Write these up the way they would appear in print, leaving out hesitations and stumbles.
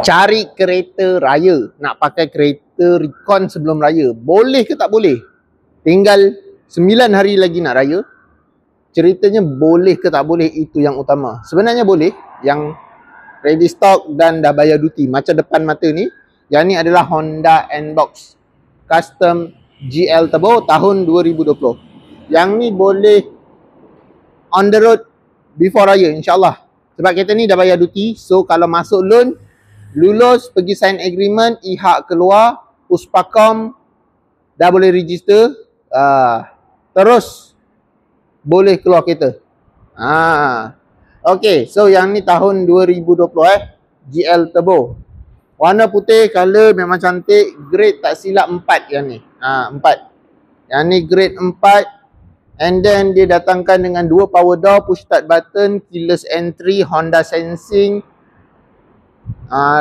Cari kereta raya. Nak pakai kereta recon sebelum raya. Boleh ke tak boleh? Tinggal 9 hari lagi nak raya. Ceritanya boleh ke tak boleh, itu yang utama. Sebenarnya boleh. Yang ready stock dan dah bayar duty. Macam depan mata ni. Yang ni adalah Honda N-Box Custom GL Turbo tahun 2020. Yang ni boleh on the road before raya insyaAllah. Sebab kereta ni dah bayar duty. So kalau masuk loan, lulus, pergi sign agreement, IHAK keluar, Puspakom dah boleh register, terus boleh keluar kereta. Okay, so yang ni tahun 2020 GL Turbo. Warna putih, color memang cantik. Grade tak silap 4 yang ni. 4. Yang ni grade 4. And then dia datangkan dengan 2 power door, push start button, keyless entry, Honda Sensing.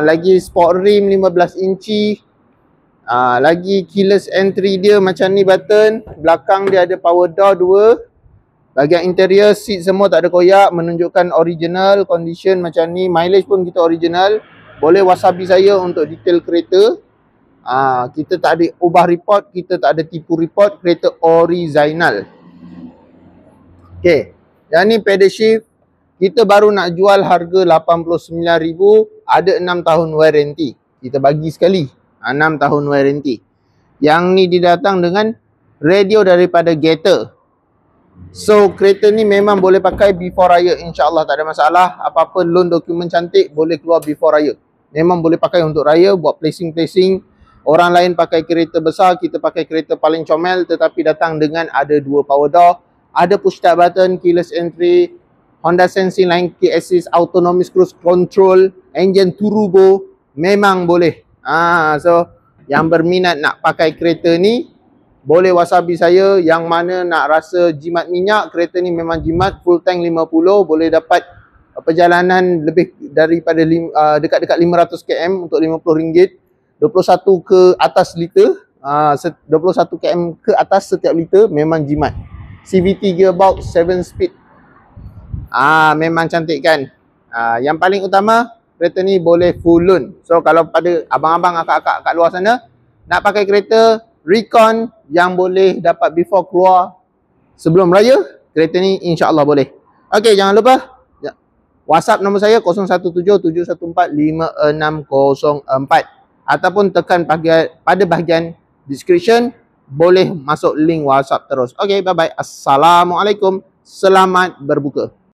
Lagi sport rim 15 inci. Lagi keyless entry dia macam ni button. Belakang dia ada power door 2. Bahagian interior seat semua tak ada koyak, menunjukkan original condition macam ni. Mileage pun kita original. Boleh wasabi saya untuk detail kereta. Kita tak ada ubah report, kita tak ada tipu report, kereta original. Okay, yang ni pedal shift. Kita baru nak jual harga 89,000, ada 6 tahun warranty. Kita bagi sekali 6 tahun warranty. Yang ni didatang dengan radio daripada Gator. So kereta ni memang boleh pakai before raya, insyaAllah tak ada masalah. Apa-apa loan dokumen cantik boleh keluar before raya. Memang boleh pakai untuk raya, buat placing-placing. Orang lain pakai kereta besar, kita pakai kereta paling comel, tetapi datang dengan ada 2 power door, ada push start button, keyless entry, Honda Sensing Line Key Assist, autonomous cruise control, engine turbo, memang boleh. So yang berminat nak pakai kereta ni, boleh wasabi saya. Yang mana nak rasa jimat minyak, kereta ni memang jimat, full tank 50, boleh dapat perjalanan lebih daripada dekat-dekat 500 km untuk RM50. 21 ke atas liter, 21 km ke atas setiap liter, memang jimat. CVT gearbox 7 speed. Memang cantik kan. Yang paling utama, kereta ni boleh full loan. So kalau pada abang-abang, akak-akak kat luar sana nak pakai kereta recon yang boleh dapat before keluar sebelum raya, kereta ni insyaAllah boleh. Okay, jangan lupa WhatsApp nombor saya 0177145604 ataupun tekan pada bahagian description, boleh masuk link WhatsApp terus. Okay, bye-bye. Assalamualaikum. Selamat berbuka.